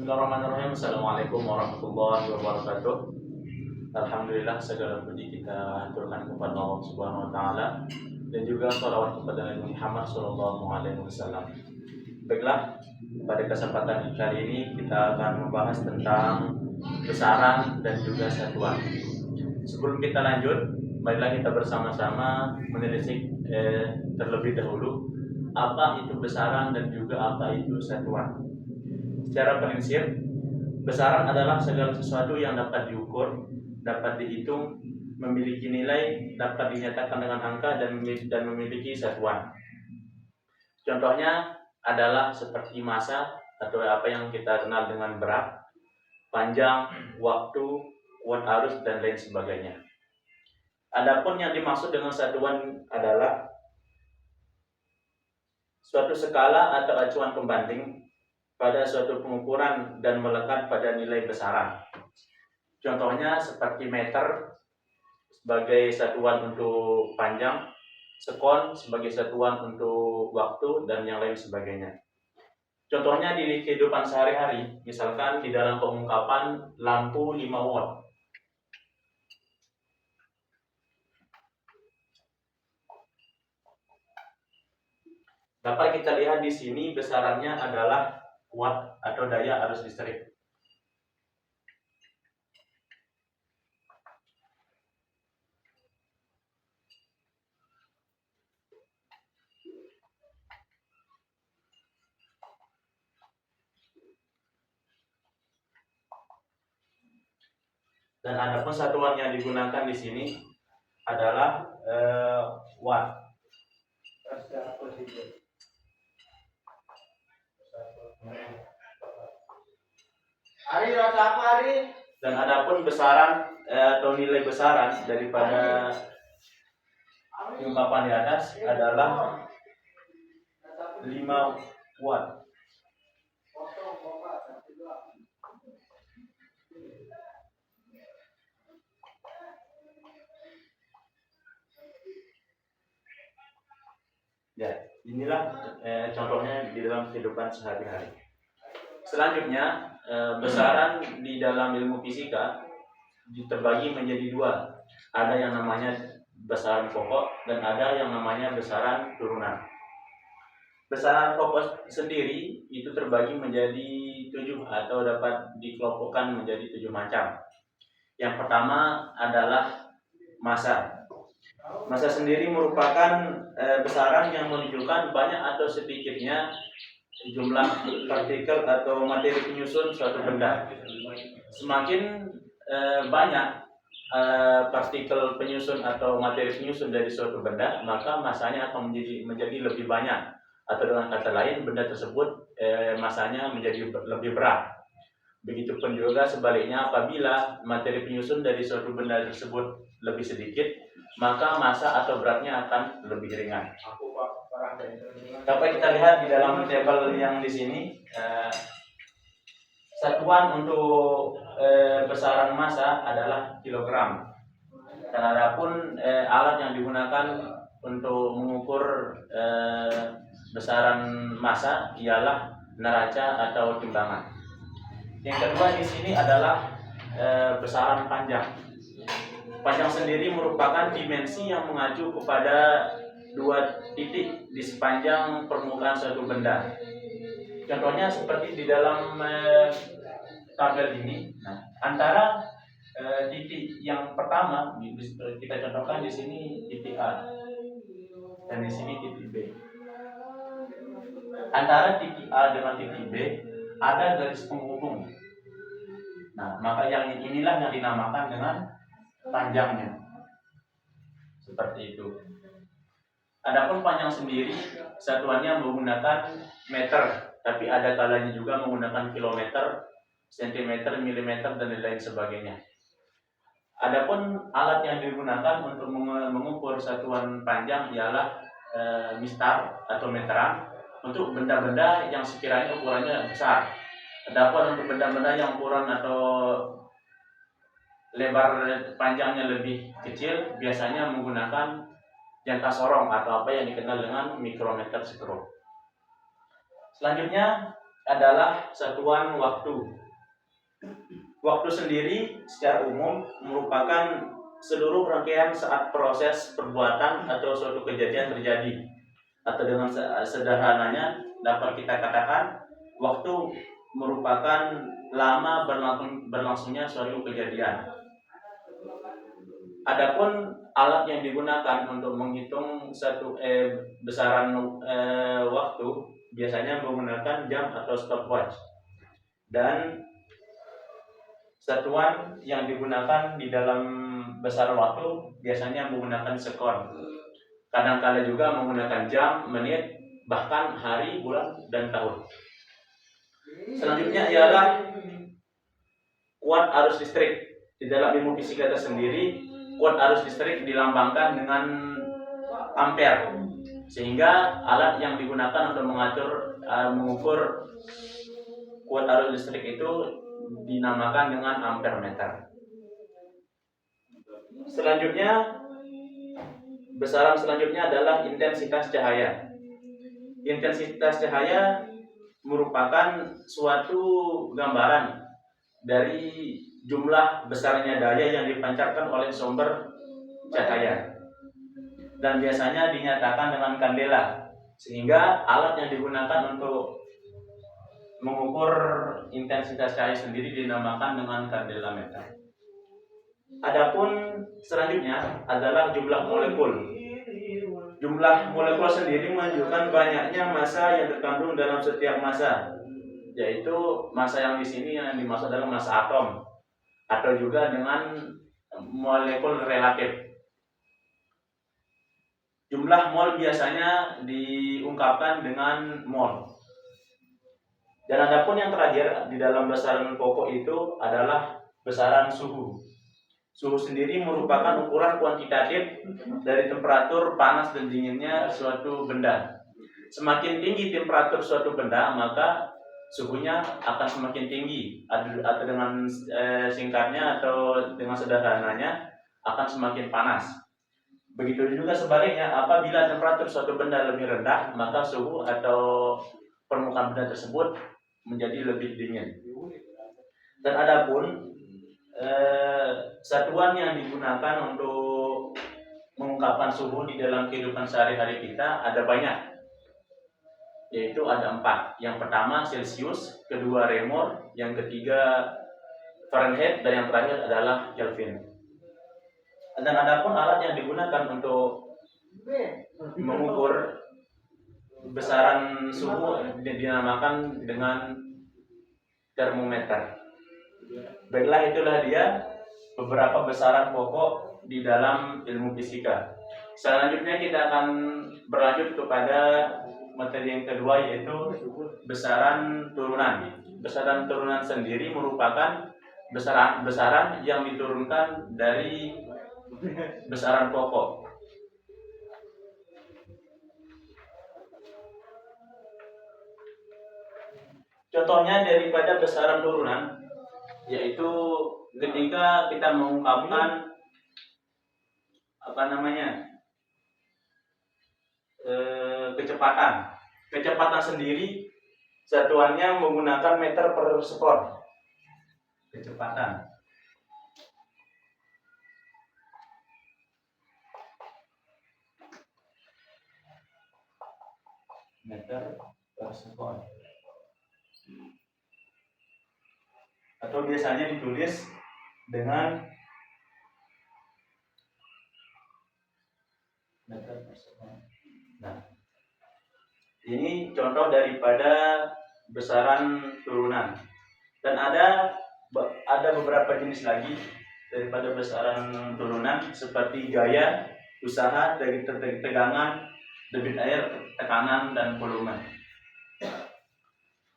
Bismillahirrahmanirrahim. Assalamualaikum warahmatullahi wabarakatuh. Alhamdulillah, segala puji kita haturkan kepada Allah Subhanahu wa taala dan juga shalawat kepada Nabi Muhammad sallallahu alaihi wasallam. Baiklah, pada kesempatan kali ini kita akan membahas tentang besaran dan juga satuan. Sebelum kita lanjut, marilah kita bersama-sama menelisik terlebih dahulu apa itu besaran dan juga apa itu satuan. Secara prinsip, besaran adalah segala sesuatu yang dapat diukur, dapat dihitung, memiliki nilai, dapat dinyatakan dengan angka dan memiliki satuan. Contohnya adalah seperti massa atau apa yang kita kenal dengan berat, panjang, waktu, watt arus dan lain sebagainya. Adapun yang dimaksud dengan satuan adalah suatu skala atau acuan pembanding pada suatu pengukuran dan melekat pada nilai besaran. Contohnya seperti meter sebagai satuan untuk panjang, sekon sebagai satuan untuk waktu, dan yang lain sebagainya. Contohnya di kehidupan sehari-hari, misalkan di dalam pengungkapan lampu 5 watt. Dapat kita lihat di sini besarannya adalah watt atau daya arus listrik. Dan adapun satuan yang digunakan di sini adalah watt. Dan adapun besaran atau nilai besaran daripada ungkapan di atas adalah 5 watt. Ya, inilah contohnya di dalam kehidupan sehari-hari. Selanjutnya, besaran di dalam ilmu fisika terbagi menjadi dua. Ada yang namanya besaran pokok dan ada yang namanya besaran turunan. Besaran pokok sendiri itu terbagi menjadi 7 atau dapat dikelompokkan menjadi 7 macam. Yang pertama adalah massa. Massa sendiri merupakan besaran yang menunjukkan banyak atau sedikitnya jumlah partikel atau materi penyusun suatu benda. Semakin banyak partikel penyusun atau materi penyusun dari suatu benda, maka massanya akan menjadi lebih banyak. Atau dengan kata lain, benda tersebut massanya menjadi lebih berat. Begitupun juga sebaliknya, apabila materi penyusun dari suatu benda tersebut lebih sedikit, maka massa atau beratnya akan lebih ringan. Dapat kita lihat di dalam tabel yang di sini, satuan untuk besaran massa adalah kilogram. Dan adapun alat yang digunakan untuk mengukur besaran massa ialah neraca atau timbangan. Yang kedua di sini adalah besaran panjang. Panjang sendiri merupakan dimensi yang mengacu kepada 2 titik di sepanjang permukaan suatu benda. Contohnya seperti di dalam tabel ini. Nah, antara titik yang pertama kita contohkan di sini titik A dan di sini titik B. Antara titik A dengan titik B ada garis penghubung. Nah, maka yang inilah yang dinamakan dengan panjangnya. Seperti itu. Adapun panjang sendiri satuannya menggunakan meter, tapi ada kalanya juga menggunakan kilometer, sentimeter, milimeter dan lain sebagainya. Adapun alat yang digunakan untuk mengukur satuan panjang ialah mistar atau meteran untuk benda-benda yang sekiranya ukurannya besar. Adapun untuk benda-benda yang ukuran atau lebar panjangnya lebih kecil, biasanya menggunakan jangka sorong atau apa yang dikenal dengan mikrometer skru. Selanjutnya adalah satuan waktu. Waktu sendiri secara umum merupakan seluruh rangkaian saat proses perbuatan atau suatu kejadian terjadi. Atau dengan sederhananya dapat kita katakan waktu merupakan lama berlangsungnya suatu kejadian. Adapun alat yang digunakan untuk menghitung besaran waktu biasanya menggunakan jam atau stopwatch, dan satuan yang digunakan di dalam besaran waktu biasanya menggunakan sekon. Kadang-kala juga menggunakan jam, menit, bahkan hari, bulan, dan tahun. Selanjutnya ialah kuat arus listrik. Di dalam ilmu fisika tersendiri, kuat arus listrik dilambangkan dengan ampere, sehingga alat yang digunakan untuk mengukur kuat arus listrik itu dinamakan dengan ampere meter. Besaran selanjutnya adalah intensitas cahaya. Intensitas cahaya merupakan suatu gambaran dari jumlah besarnya daya yang dipancarkan oleh sumber cahaya, dan biasanya dinyatakan dengan kandela, sehingga alat yang digunakan untuk mengukur intensitas cahaya sendiri dinamakan dengan kandela meter. Adapun selanjutnya adalah jumlah molekul. Jumlah molekul sendiri menunjukkan banyaknya massa yang terkandung dalam setiap massa, yaitu massa yang di sini yang dimaksud adalah massa atom, atau juga dengan molekul relatif. Jumlah mol biasanya diungkapkan dengan mol. Dan adapun yang terakhir di dalam besaran pokok itu adalah besaran suhu. Suhu sendiri merupakan ukuran kuantitatif dari temperatur panas dan dinginnya suatu benda. Semakin tinggi temperatur suatu benda, maka suhunya akan semakin tinggi. Atau dengan singkatnya atau dengan sederhananya akan semakin panas. Begitu juga sebaliknya, apabila temperatur suatu benda lebih rendah, maka suhu atau permukaan benda tersebut menjadi lebih dingin. Dan adapun satuan yang digunakan untuk mengungkapkan suhu di dalam kehidupan sehari-hari kita ada banyak, yaitu ada 4. Yang pertama Celsius, kedua Reaumur, yang ketiga Fahrenheit, dan yang terakhir adalah Kelvin. Dan adapun alat yang digunakan untuk mengukur besaran suhu dinamakan dengan termometer. Baiklah, itulah dia beberapa besaran pokok di dalam ilmu fisika. Selanjutnya kita akan berlanjut kepada materi yang kedua, yaitu besaran turunan. Besaran turunan sendiri merupakan besaran yang diturunkan dari besaran pokok. Contohnya daripada besaran turunan, yaitu ketika kita mengungkapkan kecepatan sendiri satuannya menggunakan meter per sekon. Kecepatan meter per sekon, atau biasanya ditulis dengan meter per sekon. Nah, ini contoh daripada besaran turunan. Dan ada beberapa jenis lagi daripada besaran turunan, seperti gaya, usaha, tegangan, debit air, tekanan, dan volume.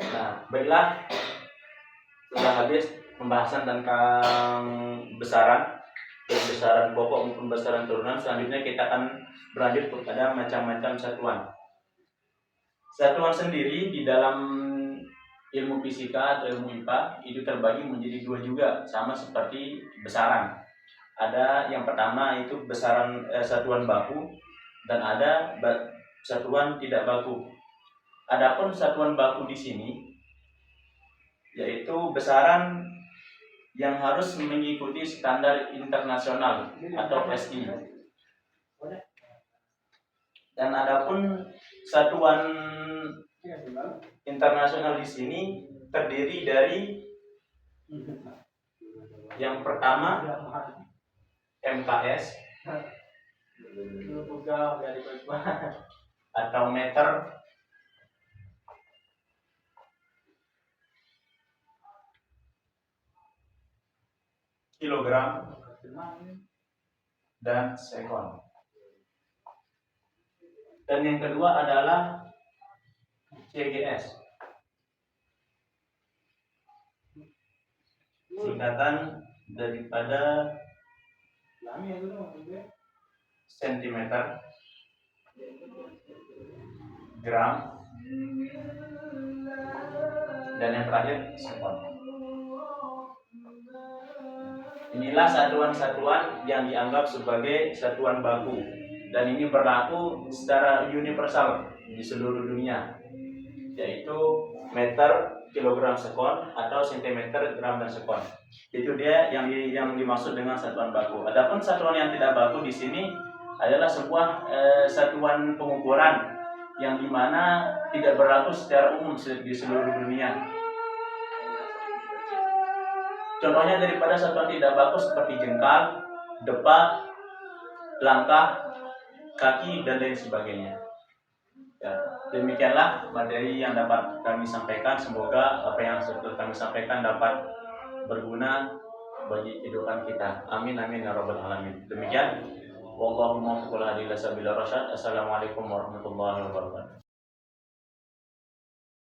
Nah, baiklah, sudah habis pembahasan tentang besaran pokok maupun besaran turunan. Selanjutnya kita akan berlanjut kepada macam-macam satuan. Satuan sendiri di dalam ilmu fisika atau ilmu IPA itu terbagi menjadi 2 juga, sama seperti besaran. Ada yang pertama itu besaran satuan baku, dan ada satuan tidak baku. Adapun satuan baku di sini yaitu besaran yang harus mengikuti standar internasional atau SI. Dan adapun satuan internasional di sini terdiri dari yang pertama MKS atau meter, kilogram, dan sekon. Dan yang kedua adalah CGS, singkatan daripada sentimeter, gram, dan yang terakhir sekon. Inilah satuan-satuan yang dianggap sebagai satuan baku, dan ini berlaku secara universal di seluruh dunia, yaitu meter, kilogram, sekon, atau sentimeter, gram, dan sekon. Itu dia yang dimaksud dengan satuan baku. Adapun satuan yang tidak baku di sini adalah sebuah satuan pengukuran yang dimana tidak berlaku secara umum di seluruh dunia. Contohnya daripada satuan tidak baku seperti jengkal, depa, langkah, kaki, dan lain sebagainya. Ya, demikianlah materi yang dapat kami sampaikan. Semoga apa yang sudah kami sampaikan dapat berguna bagi kehidupan kita. Amin amin ya rabbal alamin. Demikian. Wallahu muwaffiq ila sabilir rasyad. Assalamualaikum warahmatullahi wabarakatuh.